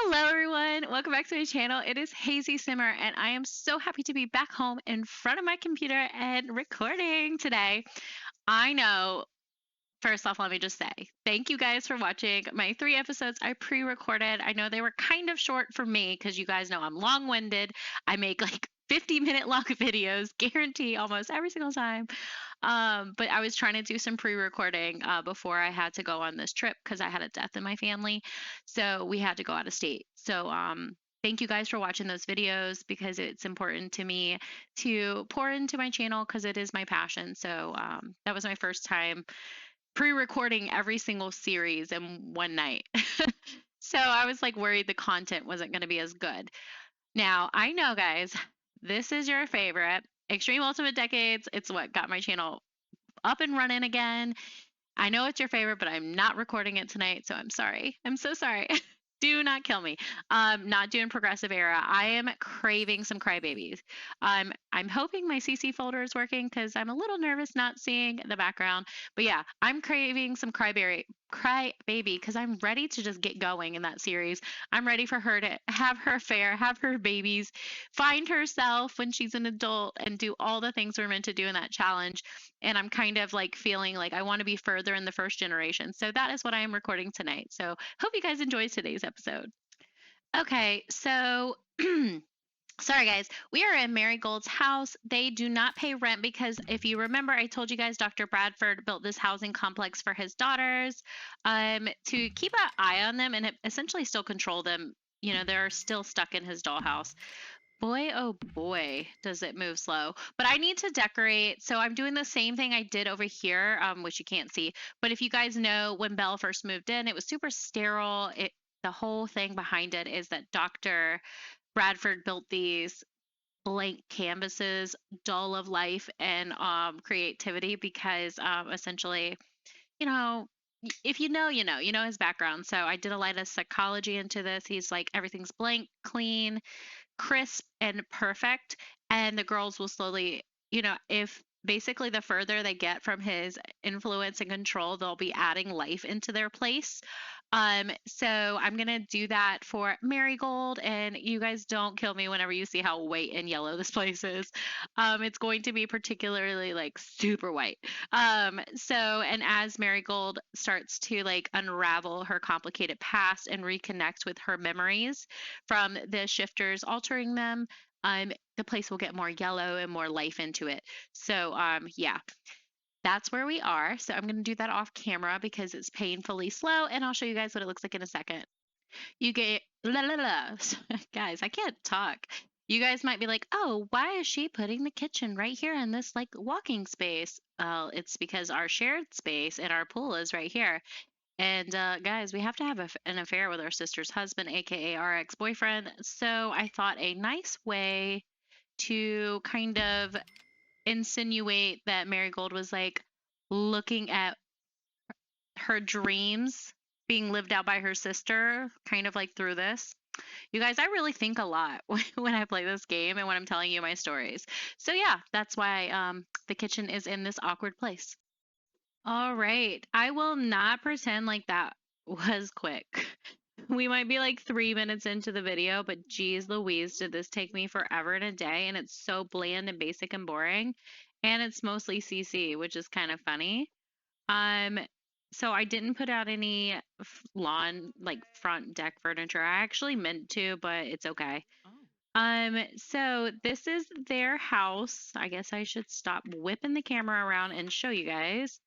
Hello, everyone. Welcome back to my channel. It is Hazy Simmer, and I am so happy to be back home in front of my computer and recording today. I know, first off, let me just say thank you guys for watching my 3 episodes I pre recorded. I know they were kind of short for me because you guys know I'm long winded. I make like 50-minute long videos, guarantee almost every single time. But I was trying to do some pre-recording before I had to go on this trip because I had a death in my family. So we had to go out of state. So thank you guys for watching those videos because it's important to me to pour into my channel because it is my passion. So that was my first time pre-recording every single series in one night. So I was like worried the content wasn't going to be as good. Now, I know, guys, this is your favorite Extreme Ultimate Decades. It's what got my channel up and running again. I know it's your favorite, but I'm not recording it tonight, so I'm sorry. I'm so sorry. Do not kill me. Not doing progressive era. I am craving some crybabies. I'm hoping my CC folder is working because I'm a little nervous not seeing the background. But yeah, I'm craving some crybaby because I'm ready to just get going in that series. I'm ready for her to have her affair, have her babies, find herself when she's an adult, and do all the things we're meant to do in that challenge. And I'm kind of like feeling like I want to be further in the first generation. So that is what I am recording tonight. So hope you guys enjoy today's episode. Okay, so sorry guys, we are in Marigold's house. They do not pay rent because if you remember, I told you guys Dr. Bradford built this housing complex for his daughters to keep an eye on them and essentially still control them. You know, they're still stuck in his dollhouse. Boy, oh boy, does it move slow. But I need to decorate. So I'm doing the same thing I did over here, which you can't see. But if you guys know, when Belle first moved in, it was super sterile. The whole thing behind it is that Dr. Bradford built these blank canvases, dull of life and creativity, because essentially, you know, if you know, you know his background. So I did a lot of psychology into this. He's like, everything's blank, clean, crisp, and perfect. And the girls will slowly, if basically the further they get from his influence and control, they'll be adding life into their place. So I'm gonna do that for Marigold, and you guys don't kill me whenever you see how white and yellow this place is. It's going to be particularly like super white. And as Marigold starts to like unravel her complicated past and reconnect with her memories from the shifters altering them, the place will get more yellow and more life into it. So yeah, that's where we are. So I'm going to do that off camera because it's painfully slow, and I'll show you guys what it looks like in a second. You get la la la. Guys, I can't talk. You guys might be like, oh, why is she putting the kitchen right here in this like walking space? Well, it's because our shared space and our pool is right here. And guys, we have to have an affair with our sister's husband, aka our ex-boyfriend. So I thought a nice way to kind of insinuate that Marigold was like looking at her dreams being lived out by her sister, kind of like through this. You guys, I really think a lot when I play this game and when I'm telling you my stories. So yeah, that's why the kitchen is in this awkward place. All right, I will not pretend like that was quick. We might be like 3 minutes into the video, but geez Louise, did this take me forever and a day, and it's so bland and basic and boring. And it's mostly CC, which is kind of funny. Um, so I didn't put out any lawn, like front deck furniture. I actually meant to, but it's okay. So this is their house. I guess I should stop whipping the camera around and show you guys.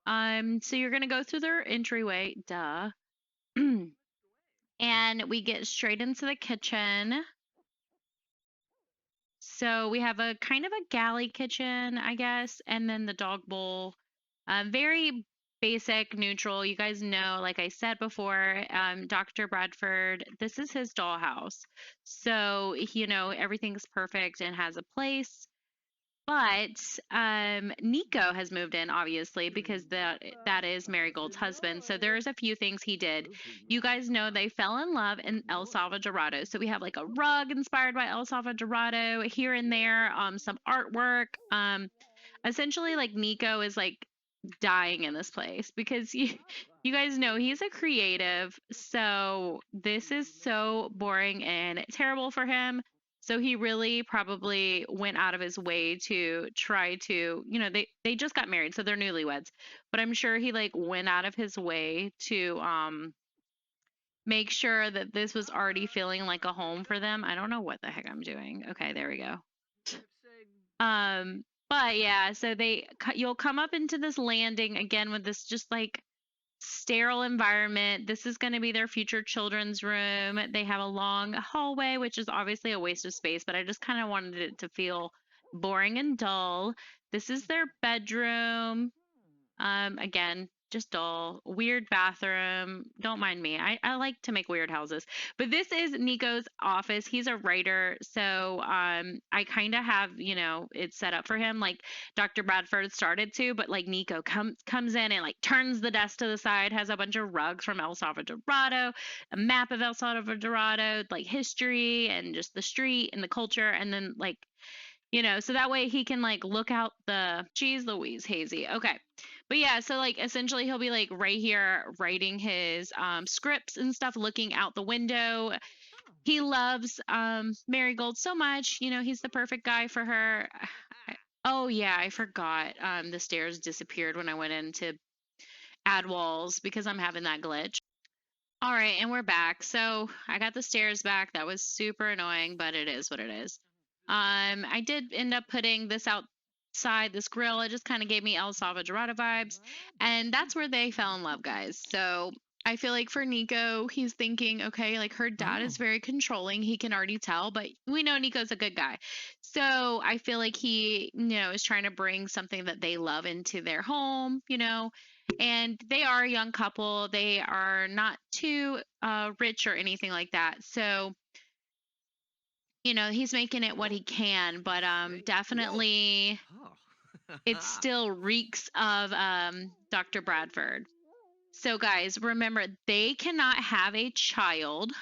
So you're gonna go through their entryway, duh. And we get straight into the kitchen. So we have a kind of a galley kitchen, I guess, and then the dog bowl. Very basic, neutral. You guys know, like I said before, Dr. Bradford, this is his dollhouse. So, everything's perfect and has a place. But Nico has moved in, obviously, because that is Marigold's husband. So there's a few things he did. You guys know they fell in love in El Salvadorado. So we have like a rug inspired by El Salvadorado here and there, some artwork. Essentially, like Nico is like dying in this place because you guys know he's a creative. So this is so boring and terrible for him. So he really probably went out of his way to try to, they just got married, so they're newlyweds. But I'm sure he like went out of his way to make sure that this was already feeling like a home for them. I don't know what the heck I'm doing. Okay, there we go. But yeah, so you'll come up into this landing again with this just like sterile environment. This is going to be their future children's room. They have a long hallway, which is obviously a waste of space, but I just kind of wanted it to feel boring and dull. This is their bedroom. Again, just dull. Weird bathroom. Don't mind me. I like to make weird houses. But this is Nico's office. He's a writer, so I kind of have, it set up for him like Dr. Bradford started to, but like Nico comes in and like turns the desk to the side, has a bunch of rugs from El Salvador, a map of El Salvador, like history and just the street and the culture, and then like so that way he can like look out geez Louise, Hazy. Okay. But yeah, so like essentially he'll be like right here writing his scripts and stuff, looking out the window. He loves Marigold so much, he's the perfect guy for her. Oh yeah, I forgot. The stairs disappeared when I went in to add walls because I'm having that glitch. All right, and we're back. So I got the stairs back. That was super annoying, but it is what it is. I did end up putting this outside, this grill. It just kind of gave me El Salvador vibes. And that's where they fell in love, guys. So I feel like for Nico, he's thinking, okay, like her dad is very controlling. He can already tell, but we know Nico's a good guy. So I feel like he, is trying to bring something that they love into their home, and they are a young couple. They are not too rich or anything like that. So he's making it what he can, but definitely it still reeks of Dr. Bradford. So guys, remember, they cannot have a child.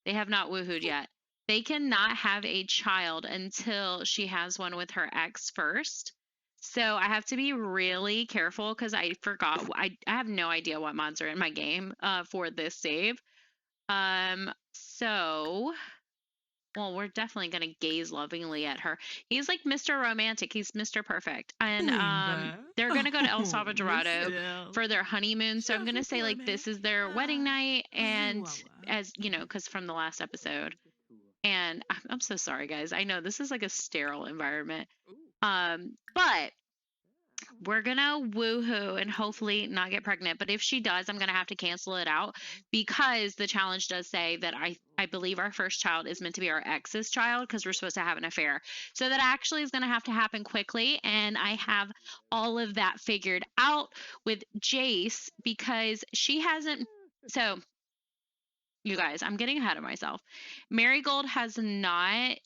They have not woohooed yet. They cannot have a child until she has one with her ex first. So I have to be really careful because I forgot. I have no idea what mods are in my game for this save. Well, we're definitely going to gaze lovingly at her. He's like Mr. Romantic. He's Mr. Perfect. And they're going to go to El Salvador for their honeymoon. So I'm going to say like this is their wedding night. And as because from the last episode. And I'm so sorry, guys. I know this is like a sterile environment. But we're gonna woohoo and hopefully not get pregnant. But if she does, I'm gonna have to cancel it out because the challenge does say that I believe our first child is meant to be our ex's child because we're supposed to have an affair. So that actually is gonna have to happen quickly, and I have all of that figured out with Jace because she hasn't. So you guys, I'm getting ahead of myself. Marigold has not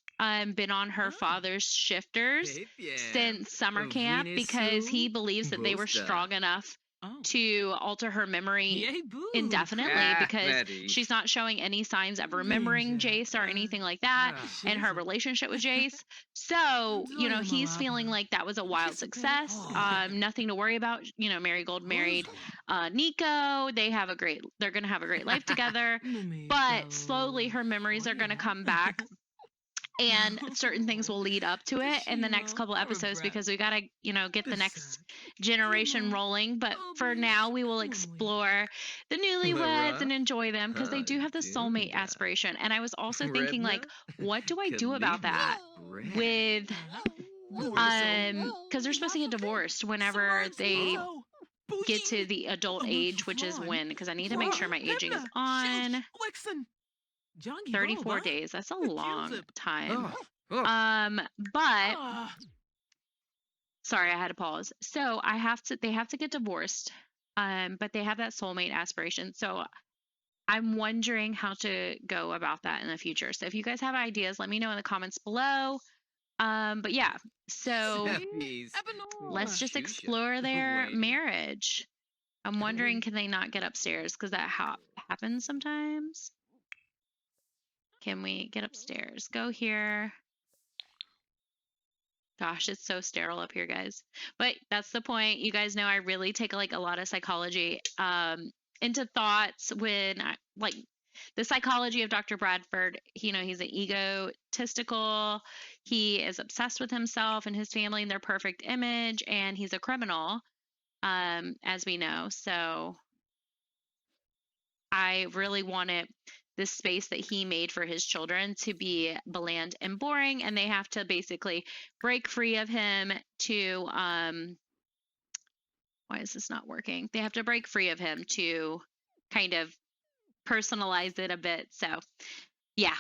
been on her father's shifters since summer camp because he believes that they were strong enough to alter her memory indefinitely because she's not showing any signs of remembering Jace or anything like that and her relationship with Jace. So, he's feeling like that was a wild success. Nothing to worry about. Marigold married Nico. They're going to have a great life together. But slowly her memories are going to come back. And certain things will lead up to it in the next couple episodes because we got to, get the next generation rolling. But for now, we will explore the newlyweds and enjoy them because they do have the soulmate aspiration. And I was also thinking, like, what do I do about that with, because they're supposed to get divorced whenever they get to the adult age, which is when, because I need to make sure my aging is on. 34 days. That's a long time. But sorry, I had to pause. So they have to get divorced. But they have that soulmate aspiration. So I'm wondering how to go about that in the future. So if you guys have ideas, let me know in the comments below. But yeah, so let's just explore their marriage. I'm wondering, can they not get upstairs? Because that happens sometimes. Can we get upstairs? Go here. Gosh, it's so sterile up here, guys. But that's the point. You guys know I really take like a lot of psychology into thoughts when I like the psychology of Dr. Bradford. You know, he's an egotistical. He is obsessed with himself and his family and their perfect image, and he's a criminal, as we know. So I really wanted this space that he made for his children to be bland and boring, and they have to basically break free of him to why is this not working? They have to break free of him to kind of personalize it a bit. So yeah,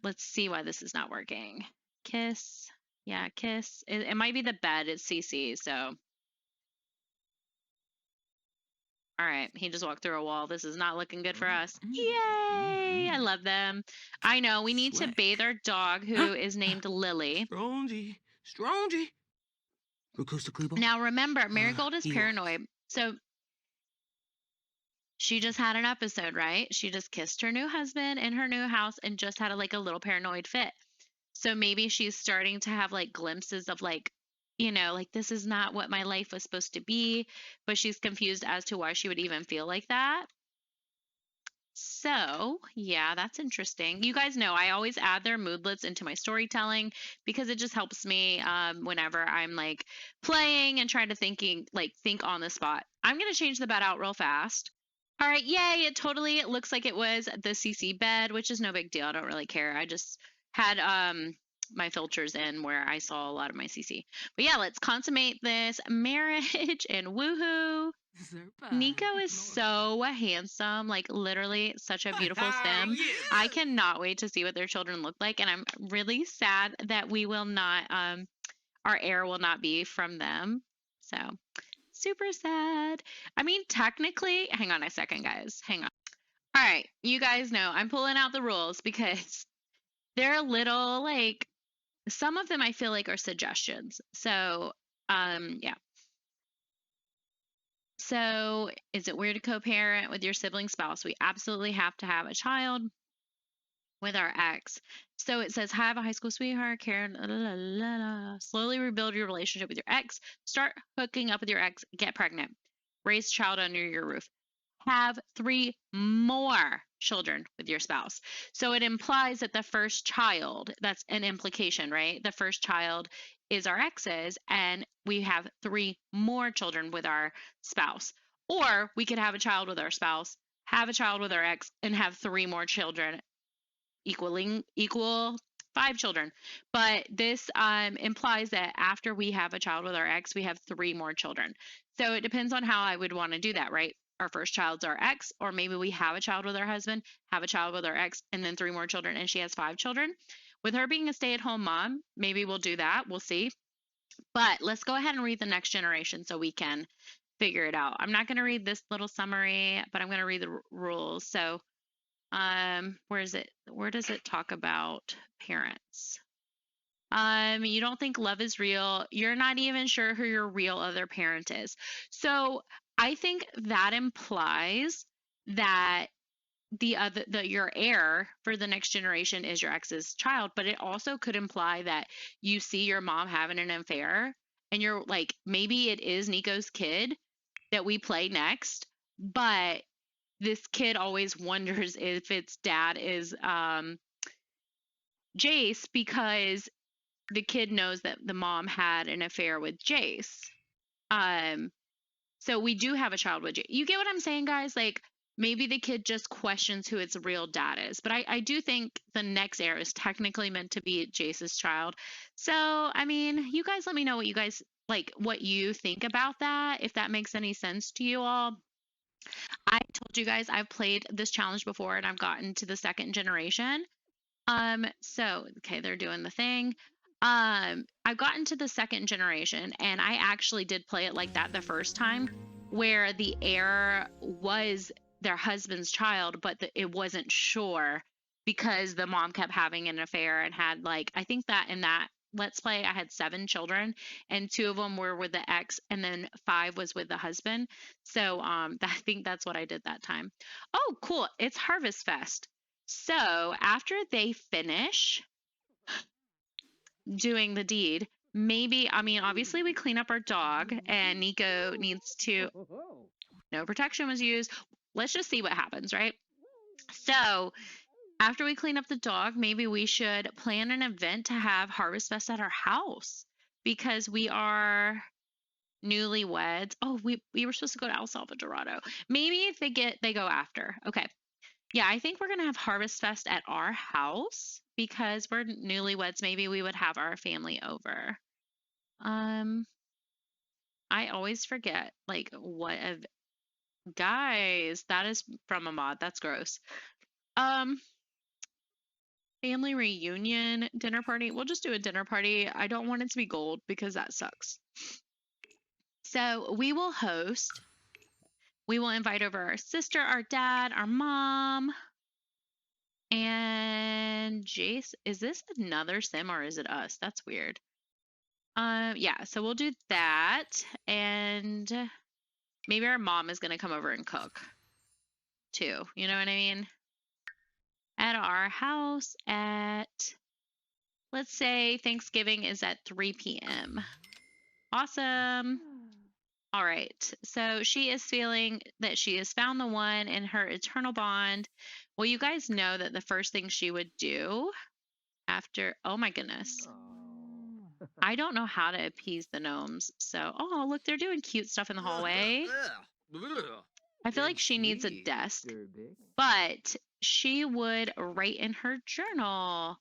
let's see why this is not working. Kiss. Yeah, kiss. It might be the bed. It's CC. So all right, he just walked through a wall. This is not looking good for us. Yay! I love them. I know, we need to bathe our dog, who is named Lily. Strongy. Now remember, Marigold is paranoid. So she just had an episode, right? She just kissed her new husband in her new house and just had a little paranoid fit. So maybe she's starting to have like glimpses of like, you know, like this is not what my life was supposed to be, but she's confused as to why she would even feel like that. So, yeah, that's interesting. You guys know I always add their moodlets into my storytelling because it just helps me whenever I'm like playing and trying to think on the spot. I'm going to change the bed out real fast. All right, yay, it looks like it was the CC bed, which is no big deal. I don't really care. I just had my filters in where I saw a lot of my CC. But yeah, let's consummate this marriage and woohoo. Nico is so handsome, like literally such a beautiful sim. I cannot wait to see what their children look like, and I'm really sad that we will not, our heir will not be from them. So super sad. I mean, technically, hang on a second, guys. Hang on. All right, you guys know I'm pulling out the rules because they're a little like some of them I feel like are suggestions. So, yeah. So, is it weird to co-parent with your sibling spouse? We absolutely have to have a child with our ex. So it says, have a high school sweetheart, Karen, slowly rebuild your relationship with your ex, start hooking up with your ex, get pregnant, raise a child under your roof, have 3 more children with your spouse. So it implies that the first child, that's an implication, right? The first child is our ex's, and we have 3 more children with our spouse. Or we could have a child with our spouse, have a child with our ex, and have 3 more children, equal 5 children. But this implies that after we have a child with our ex, we have 3 more children. So it depends on how I would want to do that, right? Our first child's our ex, or maybe we have a child with our husband, have a child with our ex, and then 3 more children, and she has 5 children. With her being a stay-at-home mom, maybe we'll do that. We'll see. But let's go ahead and read the next generation so we can figure it out. I'm not going to read this little summary, but I'm going to read the rules. So where is it? Where does it talk about parents? You don't think love is real. You're not even sure who your real other parent is. So I think that implies that your heir for the next generation is your ex's child, but it also could imply that you see your mom having an affair and you're like, maybe it is Nico's kid that we play next, but this kid always wonders if its dad is Jace because the kid knows that the mom had an affair with Jace. So we do have a child with Jace. You get what I'm saying, guys? Like maybe the kid just questions who its real dad is. But I do think the next heir is technically meant to be Jace's child. So, I mean, you guys let me know what you guys like, what you think about that, if that makes any sense to you all. I told you guys I've played this challenge before and I've gotten to the 2nd generation. So okay, they're doing the thing. I've gotten to the 2nd generation and I actually did play it like that the first time, where the heir was their husband's child, but it wasn't sure because the mom kept having an affair and had like, I think that in that let's play I had 7 children and 2 of them were with the ex and then 5 was with the husband. So I think that's what I did that time. Oh cool, it's Harvest Fest. So after they finish doing the deed, maybe, I mean, obviously we clean up our dog and Nico needs to, no protection was used. Let's just see what happens, right? So after we clean up the dog, maybe we should plan an event to have Harvest Fest at our house because we are newlyweds. Oh, we were supposed to go to El Salvador. Maybe if they go after. Okay. Yeah, I think we're gonna have Harvest Fest at our house because we're newlyweds. Maybe we would have our family over. I always forget like what of guys, that is from a mod. That's gross. Um, family reunion dinner party. We'll just do a dinner party. I don't want it to be gold because that sucks. So we will host. We will invite over our sister, our dad, our mom, and Jace. Is this another sim or is it us? That's weird. Yeah, so we'll do that, and maybe our mom is gonna come over and cook too. You know what I mean? At our house at, let's say Thanksgiving is at 3 p.m. Awesome. All right. So she is feeling that she has found the one in her eternal bond. Well, you guys know that the first thing she would do after, oh my goodness. I don't know how to appease the gnomes. So, oh, look, they're doing cute stuff in the hallway. I feel like she needs a desk, but she would write in her journal.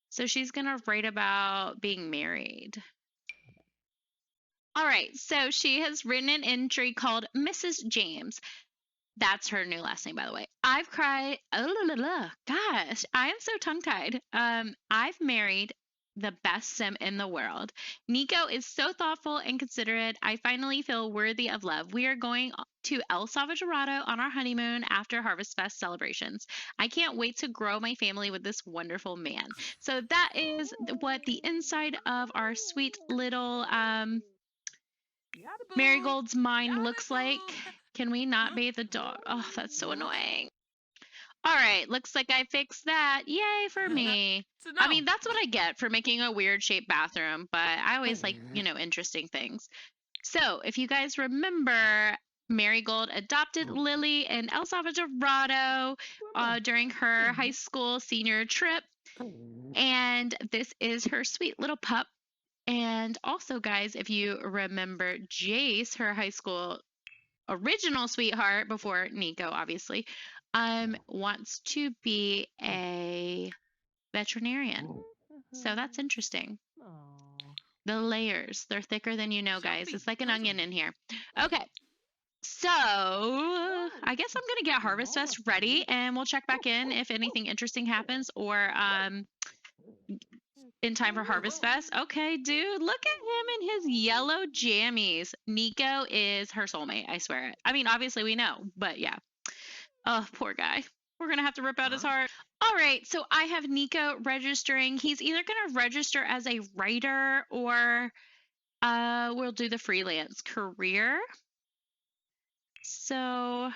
So she's going to write about being married. All right, so she has written an entry called Mrs. James. That's her new last name, by the way. I've cried. Oh, la, la, la. Gosh, I am so tongue-tied. I've married the best sim in the world. Nico is so thoughtful and considerate. I finally feel worthy of love. We are going to El Salvador on our honeymoon after Harvest Fest celebrations. I can't wait to grow my family with this wonderful man. So that is what the inside of our sweet little Marigold's mind looks like. Can we not bathe the dog? Oh, that's so annoying. All right, looks like I fixed that. Yay for me. I mean, that's what I get for making a weird shaped bathroom, but I always like, interesting things. So, if you guys remember, Marigold adopted Lily in El Salvador during her high school senior trip. And this is her sweet little pup. And also, guys, if you remember Jace, her high school original sweetheart before Nico, obviously, wants to be a veterinarian. So that's interesting. The layers, they're thicker than you know, guys. It's like an onion in here. Okay. So I guess I'm gonna get Harvest Fest ready and we'll check back in if anything interesting happens or in time for Harvest Fest. Okay, dude, look at him in his yellow jammies. Nico is her soulmate, I swear it. I mean, obviously we know, but yeah. Oh, poor guy. We're going to have to rip out his heart. All right, so I have Nico registering. He's either going to register as a writer or we'll do the freelance career. So,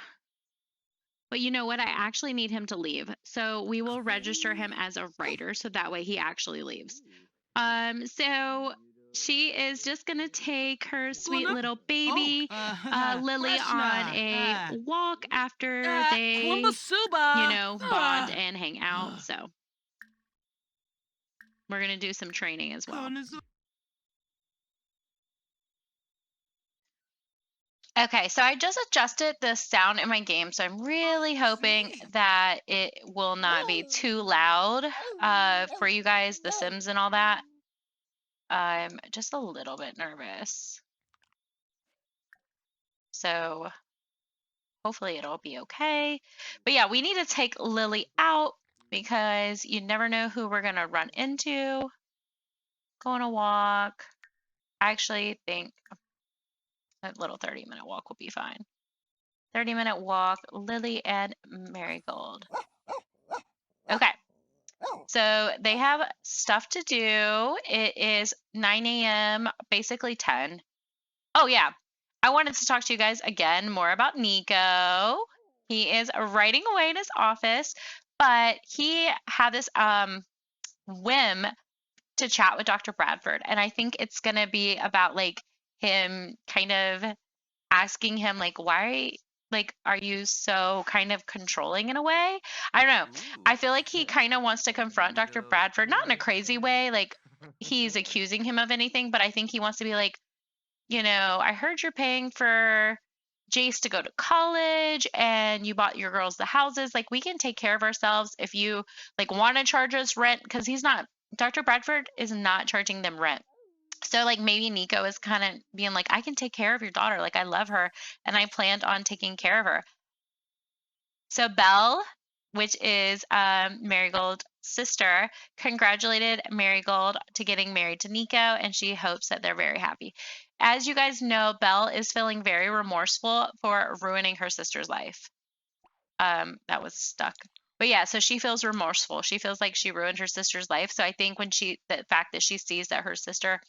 but you know what? I actually need him to leave. So we will register him as a writer so that way he actually leaves. So she is just going to take her sweet little baby, Lily, on a walk after they, bond and hang out. So we're going to do some training as well. Okay, so I just adjusted the sound in my game, so I'm really hoping that it will not be too loud for you guys, the Sims and all that. I'm just a little bit nervous. So hopefully it'll be okay. But yeah, we need to take Lily out because you never know who we're going to run into. Go on a walk. I actually think a little 30-minute walk will be fine. 30-minute walk, Lily and Marigold. Okay. So they have stuff to do. It is 9 a.m., basically 10. Oh, yeah. I wanted to talk to you guys again more about Nico. He is writing away in his office, but he had this whim to chat with Dr. Bradford. And I think it's going to be about like him kind of asking him like, why, like, are you so kind of controlling in a way? I don't know. I feel like he kind of wants to confront Dr. Bradford, not in a crazy way, like he's accusing him of anything, but I think he wants to be like, I heard you're paying for Jace to go to college and you bought your girls the houses. Like, we can take care of ourselves if you like want to charge us rent, because he's not, Dr. Bradford is not charging them rent. So like maybe Nico is kind of being like, I can take care of your daughter. Like, I love her and I planned on taking care of her. So Belle, which is Marigold's sister, congratulated Marigold to getting married to Nico, and she hopes that they're very happy. As you guys know, Belle is feeling very remorseful for ruining her sister's life. That was stuck. But yeah, so she feels remorseful. She feels like she ruined her sister's life. So I think the fact that she sees that her sister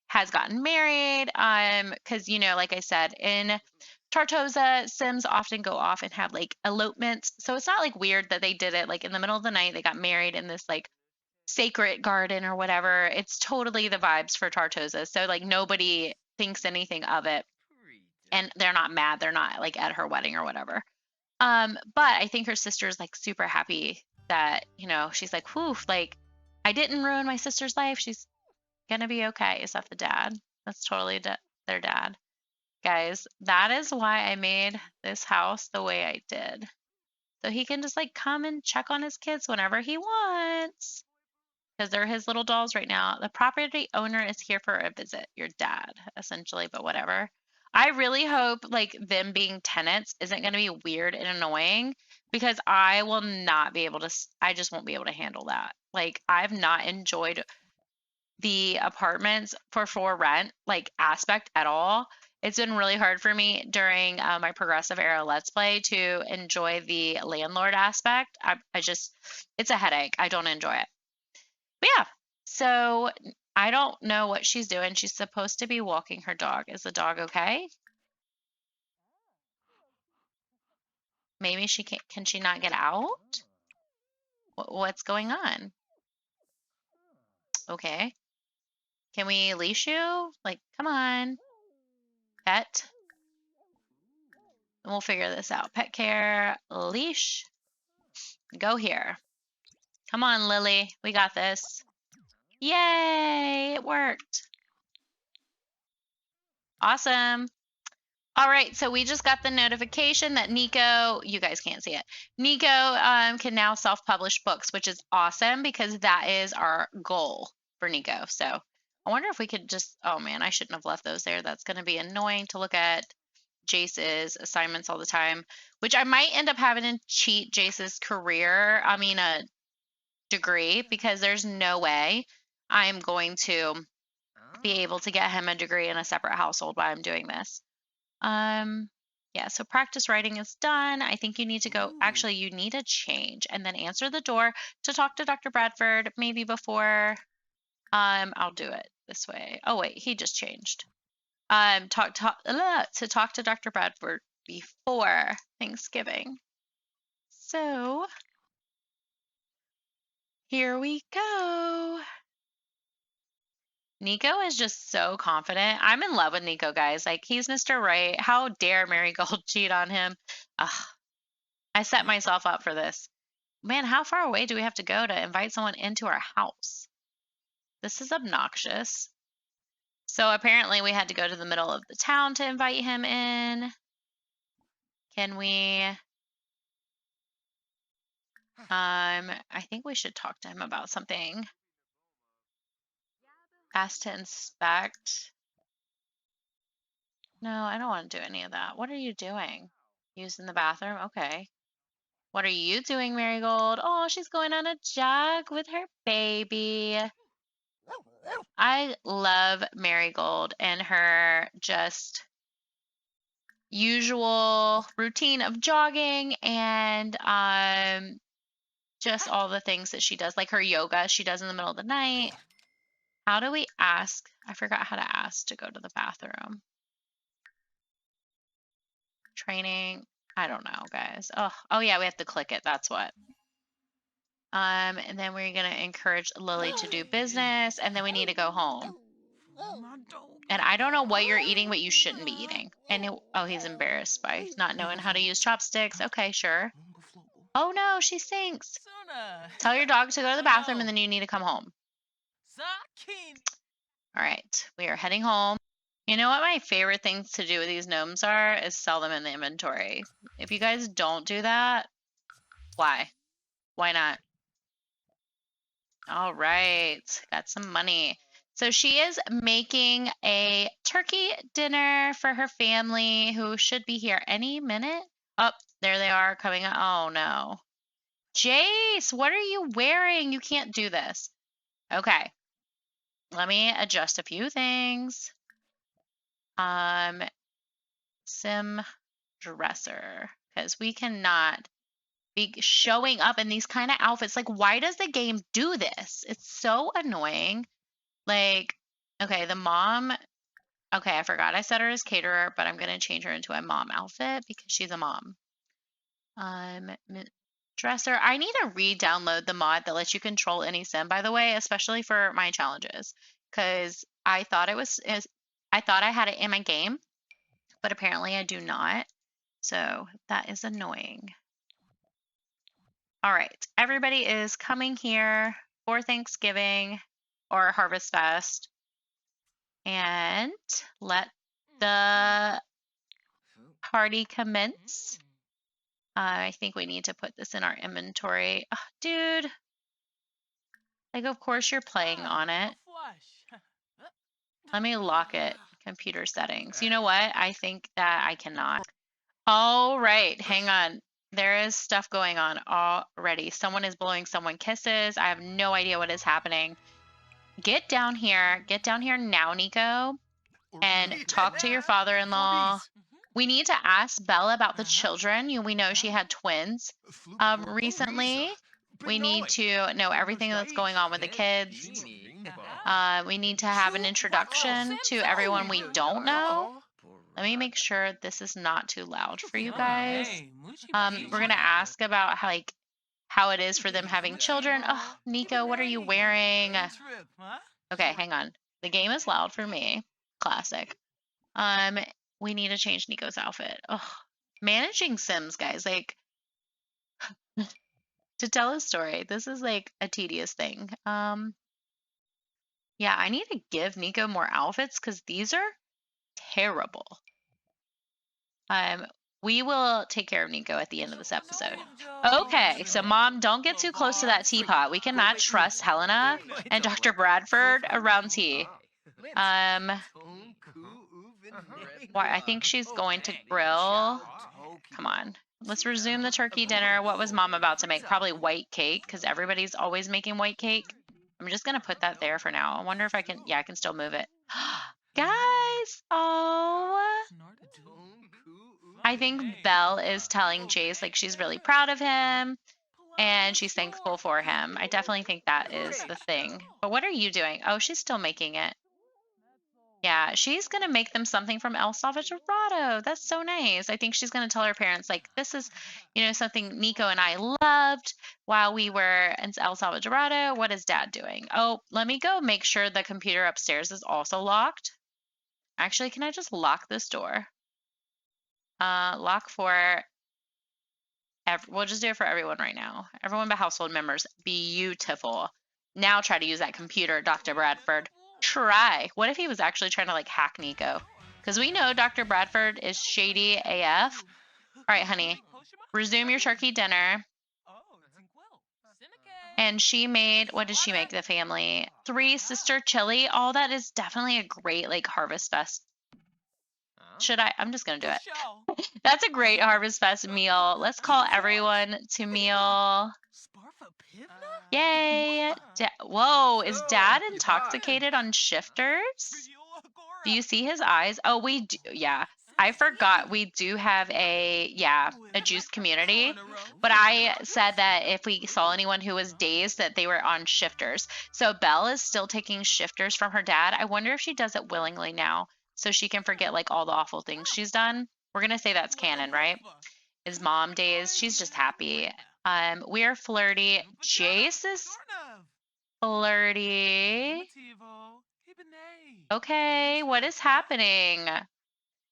has gotten married, because like I said, in Tartosa, Sims often go off and have like elopements. So it's not like weird that they did it like in the middle of the night. They got married in this like sacred garden or whatever. It's totally the vibes for Tartosa. So like nobody thinks anything of it. And they're not mad. They're not like at her wedding or whatever. But I think her sister's like super happy that, she's like, whew, like I didn't ruin my sister's life. She's gonna be okay. Is that the dad? That's totally their dad. Guys, that is why I made this house the way I did. So he can just like come and check on his kids whenever he wants. Because they're his little dolls right now. The property owner is here for a visit. Your dad, essentially, but whatever. I really hope like them being tenants isn't going to be weird and annoying, because I will not be able to, I just won't be able to handle that. Like, I've not enjoyed the apartments for rent like aspect at all. It's been really hard for me during my progressive era Let's Play to enjoy the landlord aspect. I just, it's a headache. I don't enjoy it. But yeah, so I don't know what she's doing. She's supposed to be walking her dog. Is the dog okay? Maybe she can she not get out? What's going on? Okay. Can we leash you? Like, come on, pet. And we'll figure this out. Pet care, leash, go here. Come on, Lily. We got this. Yay, it worked. Awesome. All right, so we just got the notification that Nico, you guys can't see it, Nico can now self-publish books, which is awesome because that is our goal for Nico. So I wonder if we could just, oh man, I shouldn't have left those there. That's going to be annoying to look at Jace's assignments all the time, which I might end up having to cheat Jace's degree, because there's no way I'm going to be able to get him a degree in a separate household while I'm doing this. Yeah, so practice writing is done. I think you need to go, actually, you need a change and then answer the door to talk to Dr. Bradford, maybe before, I'll do it this way. Oh wait, he just changed. To talk to Dr. Bradford before Thanksgiving. So here we go. Nico is just so confident. I'm in love with Nico, guys. Like, he's Mr. Right. How dare Marigold cheat on him? Ugh, I set myself up for this. Man, how far away do we have to go to invite someone into our house? This is obnoxious. So apparently we had to go to the middle of the town to invite him in. Can we? I think we should talk to him about something. Ask to inspect. No, I don't want to do any of that. What are you doing? Using the bathroom? Okay. What are you doing, Marigold? Oh, she's going on a jog with her baby. I love Marigold and her just usual routine of jogging and just all the things that she does, like her yoga she does in the middle of the night. How do we ask? I forgot how to ask to go to the bathroom. Training. I don't know, guys. Oh yeah, we have to click it. That's what. And then we're going to encourage Lily to do business, and then we need to go home. And I don't know what you're eating, but you shouldn't be eating. And oh, he's embarrassed by not knowing how to use chopsticks. Okay, sure. Oh no, she stinks. Tell your dog to go to the bathroom, and then you need to come home. All right, we are heading home. You know what my favorite things to do with these gnomes are? Is sell them in the inventory. If you guys don't do that, why? Why not? All right, got some money. So she is making a turkey dinner for her family who should be here any minute. Oh, there they are coming. Oh no. Jace, what are you wearing? You can't do this. Okay. Let me adjust a few things. Sim dresser, because we cannot be showing up in these kind of outfits. Like, why does the game do this? It's so annoying. Like, okay, the mom, okay, I forgot I set her as caterer, but I'm going to change her into a mom outfit because she's a mom. Dresser, I need to re-download the mod that lets you control any sim, by the way, especially for my challenges, because I thought I thought I had it in my game, but apparently I do not. So that is annoying. All right, everybody is coming here for Thanksgiving or Harvest Fest. And let the party commence. I think we need to put this in our inventory. Oh, dude. Like, of course you're playing on it. Let me lock it. Computer settings. You know what? I think that I cannot. All right, hang on. There is stuff going on already. Someone is blowing someone kisses. I have no idea what is happening. Get down here. Get down here now, Nico, and talk to your father-in-law. We need to ask Bella about the children. We know she had twins recently. We need to know everything that's going on with the kids. We need to have an introduction to everyone we don't know. Let me make sure this is not too loud for you guys. We're going to ask about how it is for them having children. Oh, Nico, what are you wearing? Okay, hang on. The game is loud for me. Classic. We need to change Nico's outfit. Oh, managing Sims, guys, like to tell a story, this is like a tedious thing. Yeah, I need to give Nico more outfits because these are terrible. We will take care of Nico at the end of this episode. Okay, so Mom, don't get too close to that teapot. We cannot trust Helena and Dr. Bradford around tea. Why, I think she's going to grill. Come on. Let's resume the turkey dinner. What was Mom about to make? Probably white cake, because everybody's always making white cake. I'm just going to put that there for now. I wonder if I can, yeah, I can still move it. Guys, oh. I think Belle is telling Jace, like, she's really proud of him, and she's thankful for him. I definitely think that is the thing. But what are you doing? Oh, she's still making it. Yeah, she's going to make them something from El Salvadorado. That's so nice. I think she's going to tell her parents, like, this is, something Nico and I loved while we were in El Salvadorado. What is Dad doing? Oh, let me go make sure the computer upstairs is also locked. Actually, can I just lock this door? Lock for, we'll just do it for everyone right now. Everyone but household members. Beautiful. Now try to use that computer, Dr. Bradford. Try. What if he was actually trying to like hack Nico? Because we know Dr. Bradford is shady AF. All right, honey, resume your turkey dinner. And she made, what did she make the family? 3 sister chili. All that is definitely a great like Harvest Fest. Should I? I'm just going to do it. That's a great Harvest Fest meal. Let's call everyone to meal. Yay. Whoa, is Dad intoxicated on shifters? Do you see his eyes? Oh, we do. Yeah, I forgot we do have a juice community, but I said that if we saw anyone who was dazed that they were on shifters. So Belle is still taking shifters from her dad. I wonder if she does it willingly now so she can forget like all the awful things she's done. We're going to say that's canon, right? Is Mom dazed? She's just happy. We're flirty. Jace is flirty. Okay, what is happening?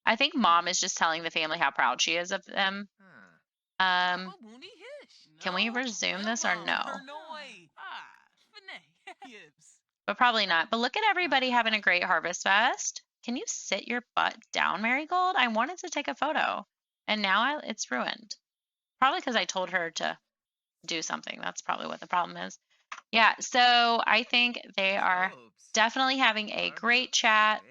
I think mom is just telling the family how proud she is of them. Can we resume this or no? But probably not. But look at everybody having a great Harvest Fest. Can you sit your butt down, Marigold? I wanted to take a photo, and now it's ruined. Probably because I told her to do something. That's probably what the problem is. Yeah, so I think they are definitely having a great chat.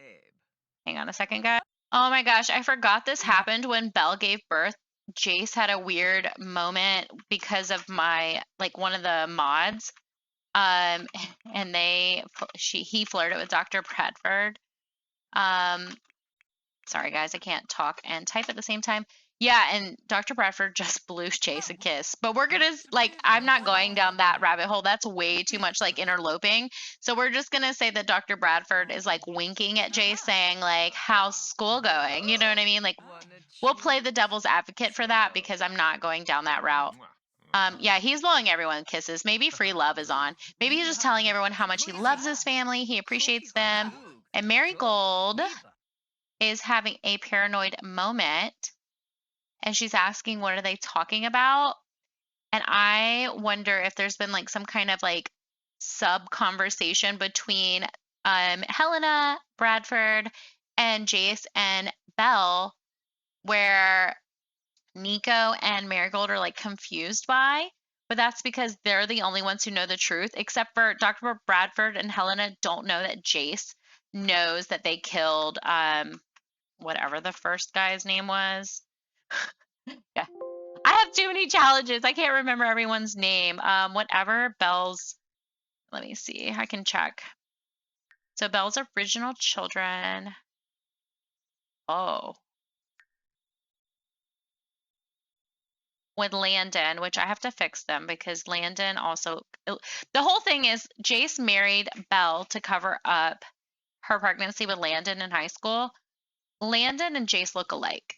Hang on a second, guys. Oh my gosh, I forgot this happened when Belle gave birth. Jace had a weird moment because of one of the mods. And he flirted with Dr. Bradford. Sorry guys, I can't talk and type at the same time. Yeah, and Dr. Bradford just blew Chase a kiss. But we're gonna I'm not going down that rabbit hole. That's way too much interloping. So we're just gonna say that Dr. Bradford is winking at Jace, saying how's school going? You know what I mean? We'll play the devil's advocate for that because I'm not going down that route. Yeah, he's blowing everyone kisses. Maybe free love is on. Maybe he's just telling everyone how much he loves his family, he appreciates them. And Marigold is having a paranoid moment, and she's asking, what are they talking about? And I wonder if there's been some kind of sub conversation between Helena, Bradford, and Jace and Belle, where Nico and Marigold are confused by, but that's because they're the only ones who know the truth, except for Dr. Bradford and Helena don't know that Jace knows that they killed whatever the first guy's name was. Yeah. I have too many challenges. I can't remember everyone's name. Whatever Belle's, let me see. I can check. So Belle's original children. Oh. With Landon, which I have to fix them because Landon also, the whole thing is Jace married Belle to cover up her pregnancy with Landon in high school. Landon and Jace look alike.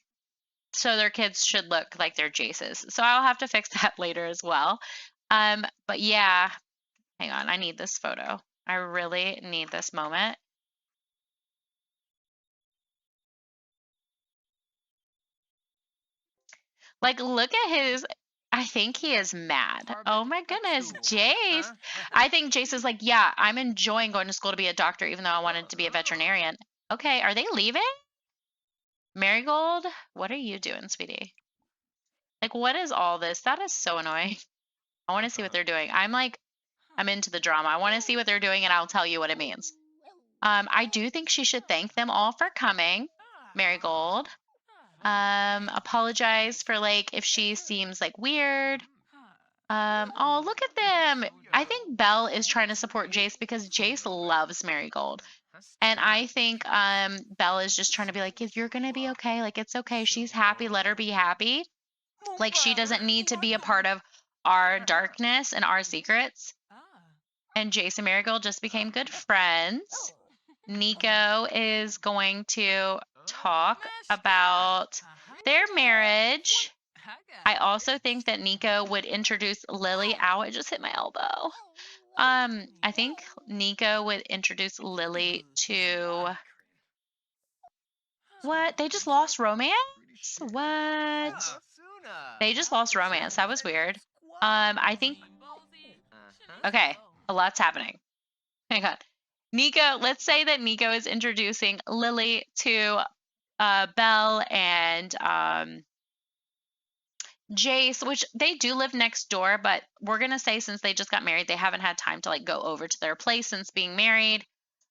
So their kids should look like they're Jace's. So I'll have to fix that later as well. But yeah, hang on. I need this photo. I really need this moment. Look at his, I think he is mad. Oh my goodness, Jace. I think Jace is yeah, I'm enjoying going to school to be a doctor, even though I wanted to be a veterinarian. Okay, are they leaving? Marigold, what are you doing, sweetie? What is all this? That is so annoying. I want to see what they're doing. I'm into the drama. I want to see what they're doing, and I'll tell you what it means. I do think she should thank them all for coming, Marigold. Apologize for if she seems weird. Oh, look at them. I think Belle is trying to support Jace because Jace loves Marigold. And I think Belle is just trying to be if you're going to be okay, it's okay. She's happy. Let her be happy. She doesn't need to be a part of our darkness and our secrets. And Jace and Marigold just became good friends. Nico is going to talk about their marriage. I also think that Nico would introduce Lily. Ow, I just hit my elbow. I think Nico would introduce Lily to what? They just lost romance? What? They just lost romance. That was weird. I think okay, a lot's happening. Hang on. Nico, let's say that Nico is introducing Lily to Belle and Jace, which they do live next door, but we're going to say since they just got married, they haven't had time to go over to their place since being married.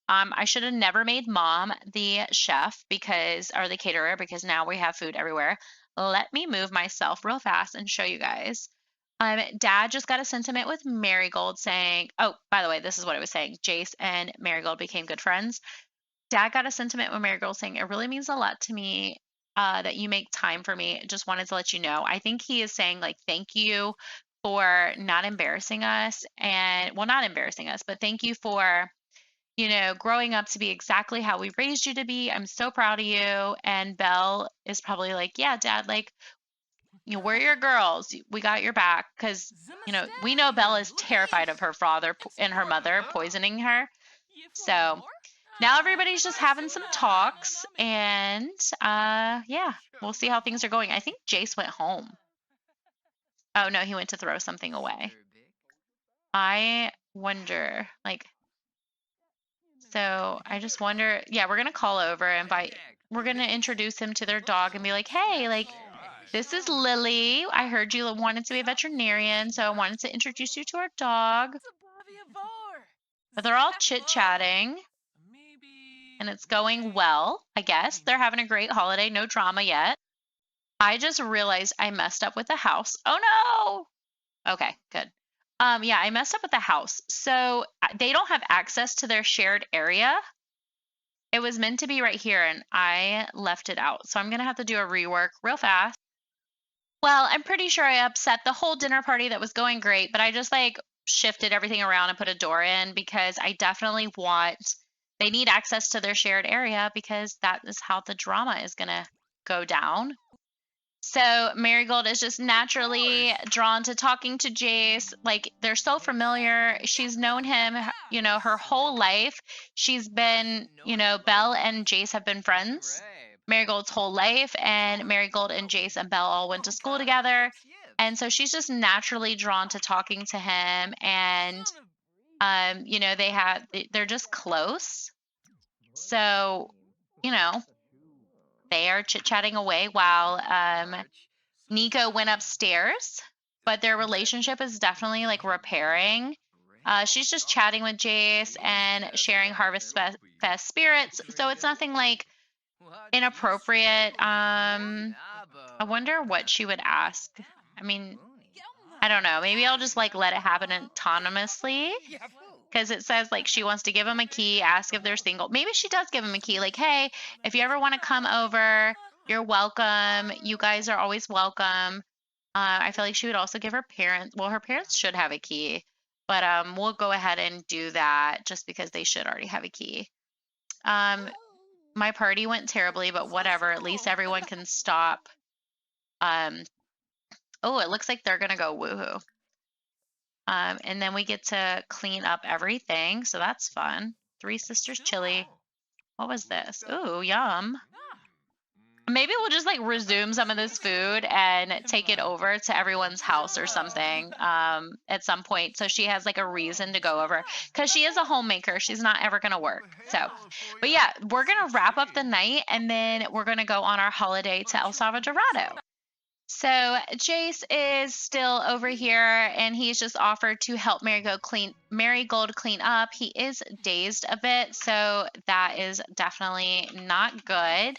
I should have never made mom the chef or the caterer because now we have food everywhere. Let me move myself real fast and show you guys. Dad just got a sentiment with Marigold saying, oh, by the way, this is what I was saying. Jace and Marigold became good friends. Dad got a sentiment with Marigold saying, it really means a lot to me that you make time for me. Just wanted to let you know. I think he is saying thank you for not embarrassing us not embarrassing us, but thank you for, growing up to be exactly how we raised you to be. I'm so proud of you. And Belle is probably yeah, Dad, we're your girls. We got your back. Because, we know Bella's terrified of her father and her mother poisoning her. So now everybody's just having some talks. And, yeah, we'll see how things are going. I think Jace went home. Oh, no, he went to throw something away. I wonder, so I just wonder, yeah, we're going to call over and we're going to introduce him to their dog and be like, hey, this is Lily. I heard you wanted to be a veterinarian, so I wanted to introduce you to our dog. But they're all chit-chatting, and it's going well, I guess. They're having a great holiday, no drama yet. I just realized I messed up with the house. Oh, no! Okay, good. Yeah, I messed up with the house. So they don't have access to their shared area. It was meant to be right here, and I left it out. So I'm going to have to do a rework real fast. Well, I'm pretty sure I upset the whole dinner party that was going great, but I just shifted everything around and put a door in because I definitely they need access to their shared area because that is how the drama is going to go down. So Marigold is just naturally drawn to talking to Jace. They're so familiar. She's known him, her whole life. She's been, Belle and Jace have been friends Marigold's whole life, and Marigold and Jace and Belle all went to school together. And so she's just naturally drawn to talking to him, and they're just close. So, they are chit-chatting away while Nico went upstairs, but their relationship is definitely repairing. She's just chatting with Jace and sharing Harvest Fest spirits, so it's nothing inappropriate. I wonder what she would ask. I mean, I don't know. Maybe I'll just let it happen autonomously. Because it says she wants to give him a key, ask if they're single. Maybe she does give him a key. Hey, if you ever want to come over, you're welcome. You guys are always welcome. I feel like she would also give her parents. Well, her parents should have a key. But we'll go ahead and do that just because they should already have a key. My party went terribly, but whatever. At least everyone can stop. Oh, it looks like they're going to go woohoo. And then we get to clean up everything, so that's fun. Three Sisters chili. What was this? Ooh, yum. Maybe we'll just resume some of this food and take it over to everyone's house or something at some point, so she has a reason to go over, because she is a homemaker. She's not ever gonna work. But yeah, we're gonna wrap up the night, and then we're gonna go on our holiday to El Salvador. So Jace is still over here, and he's just offered to help Marigold clean up. He is dazed a bit, so that is definitely not good.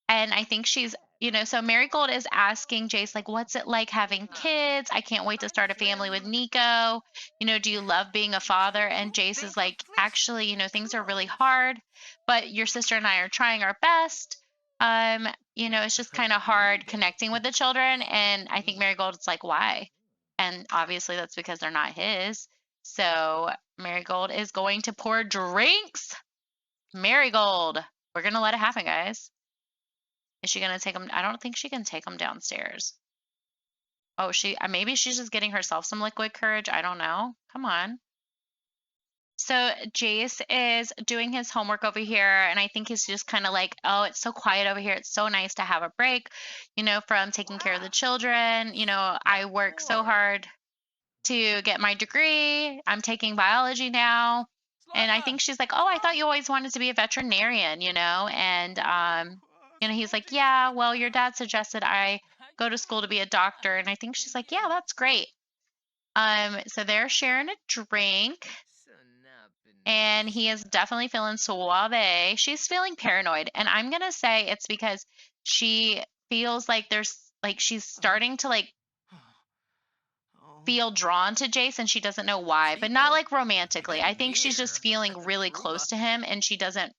And I think she's, so Marigold is asking Jace, what's it like having kids? I can't wait to start a family with Nico. Do you love being a father? And Jace is actually, things are really hard, but your sister and I are trying our best. It's just kind of hard connecting with the children. And I think Marigold's why? And obviously that's because they're not his. So Marigold is going to pour drinks. Marigold. We're going to let it happen, guys. Is she going to take them? I don't think she can take them downstairs. Oh, maybe she's just getting herself some liquid courage. I don't know. Come on. So Jace is doing his homework over here, and I think he's just kind of oh, it's so quiet over here. It's so nice to have a break, from taking care of the children. I work so hard to get my degree. I'm taking biology now. And I think she's oh, I thought you always wanted to be a veterinarian, And, he's yeah, well, your dad suggested I go to school to be a doctor. And I think she's yeah, that's great. So they're sharing a drink. And he is definitely feeling suave. She's feeling paranoid. And I'm going to say it's because she feels she's starting to feel drawn to Jace, and she doesn't know why, but not romantically. I think she's just feeling really close to him, and she doesn't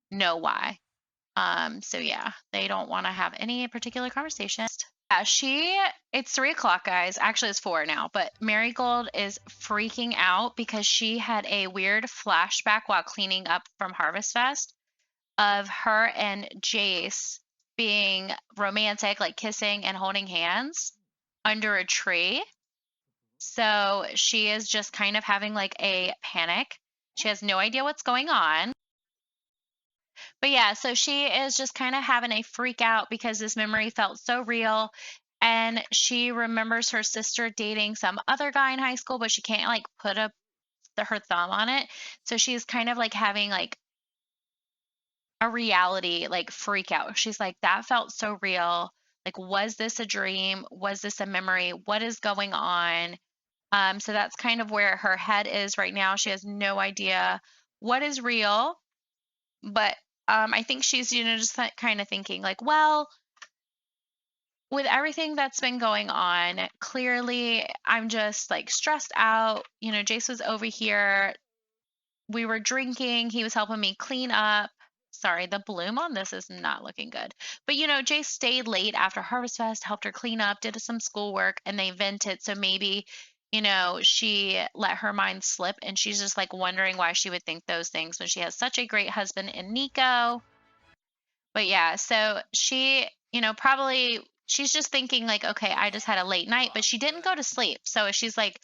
know why. So yeah, they don't want to have any particular conversation. Yeah, it's 3 o'clock, guys. Actually, it's 4 now, but Marigold is freaking out because she had a weird flashback while cleaning up from Harvest Fest of her and Jace being romantic, like kissing and holding hands under a tree. So she is just kind of having like a panic. She has no idea what's going on. But yeah, so she is just kind of having a freak out because this memory felt so real. And she remembers her sister dating some other guy in high school, but she can't like put her thumb on it. So she's kind of like having like a reality like freak out. She's like, that felt so real. Like, was this a dream? Was this a memory? What is going on? So that's kind of where her head is right now. She has no idea what is real, but I think she's, just kind of thinking like, well, with everything that's been going on, clearly I'm just like stressed out. Jace was over here. We were drinking. He was helping me clean up. Sorry, the bloom on this is not looking good. But Jace stayed late after Harvest Fest, helped her clean up, did some schoolwork, and they vented. So maybe, she let her mind slip and she's just like wondering why she would think those things when she has such a great husband in Nico. But yeah, so she, probably she's just thinking like, okay, I just had a late night, but she didn't go to sleep. So she's like,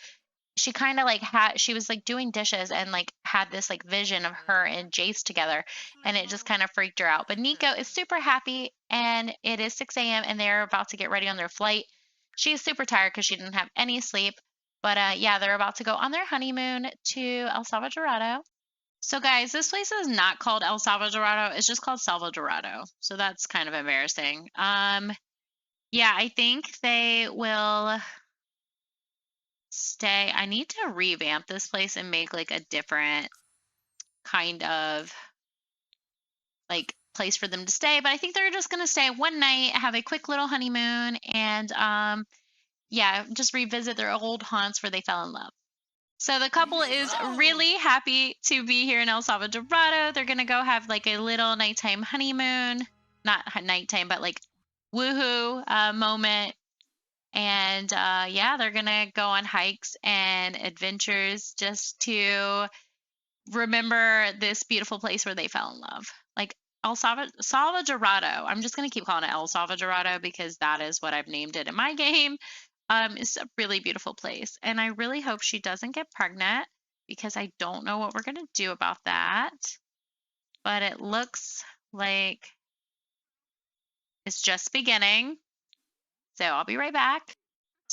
she kind of like she was like doing dishes and like had this like vision of her and Jace together, and it just kind of freaked her out. But Nico is super happy, and it is 6 a.m. and they're about to get ready on their flight. She's super tired because she didn't have any sleep. But yeah, they're about to go on their honeymoon to El Salvadorado. So guys, this place is not called El Salvadorado. It's just called Salvadorado. So that's kind of embarrassing. Yeah, I think they will stay. I need to revamp this place and make like a different kind of like place for them to stay. But I think they're just gonna stay one night, have a quick little honeymoon, and yeah, just revisit their old haunts where they fell in love. So the couple is really happy to be here in El Salvadorado. They're gonna go have like a little nighttime honeymoon, not nighttime, but like woohoo moment. And yeah, they're gonna go on hikes and adventures just to remember this beautiful place where they fell in love. Like Salvadorado. I'm just gonna keep calling it El Salvadorado because that is what I've named it in my game. It's a really beautiful place, and I really hope she doesn't get pregnant because I don't know what we're gonna do about that. But it looks like it's just beginning. So I'll be right back.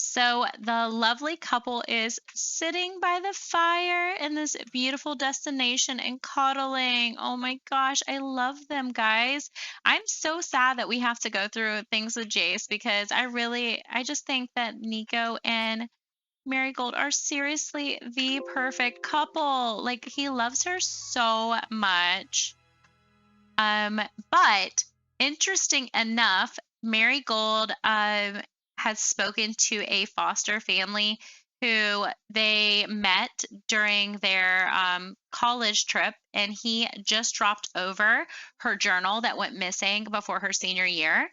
So the lovely couple is sitting by the fire in this beautiful destination and cuddling. Oh my gosh, I love them, guys. I'm so sad that we have to go through things with Jace because I just think that Nico and Marigold are seriously the perfect couple. Like, he loves her so much. But interesting enough, Marigold has spoken to a foster family who they met during their college trip, and he just dropped over her journal that went missing before her senior year.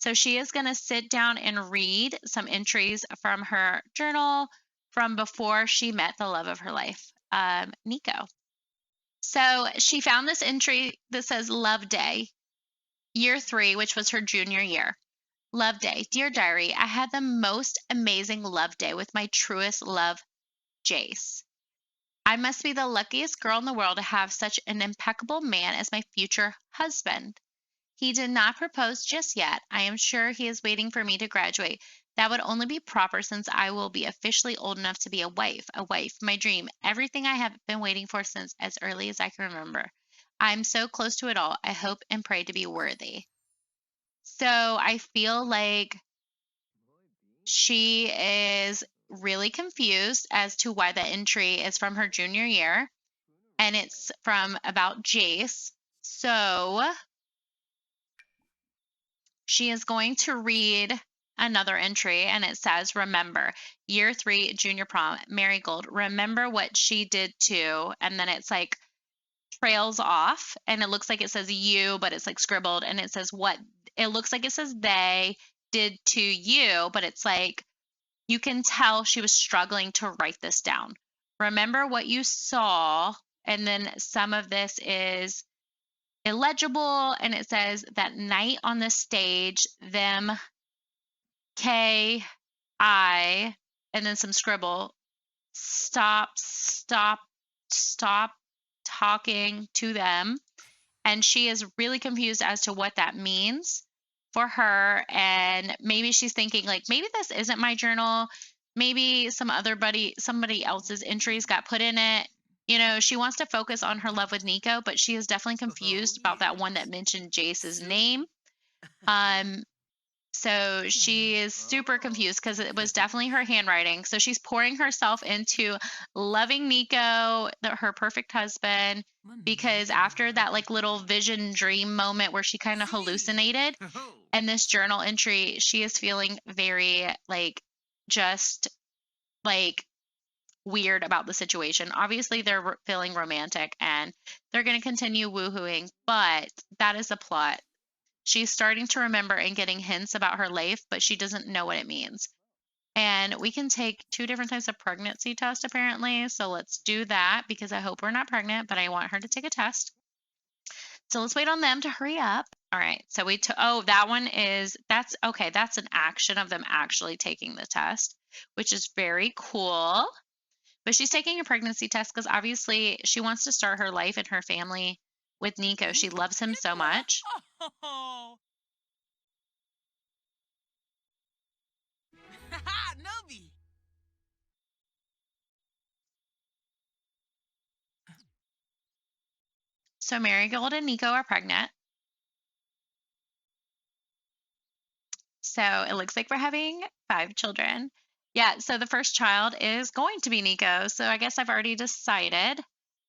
So she is going to sit down and read some entries from her journal from before she met the love of her life, Nico. So she found this entry that says Love Day, year 3, which was her junior year. Love Day. Dear Diary, I had the most amazing love day with my truest love, Jace. I must be the luckiest girl in the world to have such an impeccable man as my future husband. He did not propose just yet. I am sure he is waiting for me to graduate. That would only be proper since I will be officially old enough to be a wife, my dream, everything I have been waiting for since as early as I can remember. I'm so close to it all. I hope and pray to be worthy. So I feel like she is really confused as to why the entry is from her junior year and it's from about Jace. So she is going to read another entry and it says, remember, year 3, junior prom, Marigold, remember what she did too. And then it's like trails off and it looks like it says you, but it's like scribbled and it says what it looks like it says they did to you, but it's like you can tell she was struggling to write this down. Remember what you saw. And then some of this is illegible, and it says that night on the stage, them K I, and then some scribble, stop talking to them. And she is really confused as to what that means for her. And maybe she's thinking, like, maybe this isn't my journal. Maybe somebody else's entries got put in it. You know, she wants to focus on her love with Nico, but she is definitely confused about that one that mentioned Jace's name. So she is super confused because it was definitely her handwriting. So she's pouring herself into loving Nico, her perfect husband, because after that like little vision dream moment where she kind of hallucinated, and this journal entry, she is feeling very like just like weird about the situation. Obviously, they're feeling romantic and they're going to continue woohooing, but that is the plot. She's starting to remember and getting hints about her life, but she doesn't know what it means. And we can take 2 different types of pregnancy tests apparently. So let's do that because I hope we're not pregnant, but I want her to take a test. So let's wait on them to hurry up. All right. So that one that's okay. That's an action of them actually taking the test, which is very cool. But she's taking a pregnancy test because obviously she wants to start her life and her family with Nico. She loves him so much. So Marigold and Nico are pregnant. So it looks like we're having 5 children. Yeah, so the first child is going to be Nico. So I guess I've already decided.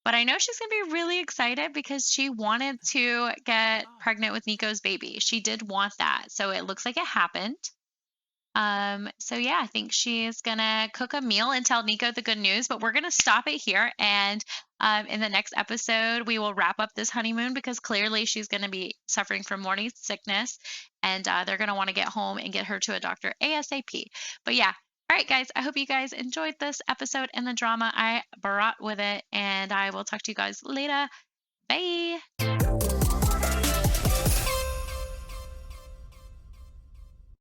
But I know she's going to be really excited because she wanted to get pregnant with Nico's baby. She did want that. So it looks like it happened. So yeah, I think she is gonna cook a meal and tell Nico the good news, but we're gonna stop it here. And in the next episode, we will wrap up this honeymoon because clearly she's gonna be suffering from morning sickness, and they're gonna want to get home and get her to a doctor ASAP. But yeah, all right, guys, I hope you guys enjoyed this episode and the drama I brought with it, and I will talk to you guys later. Bye.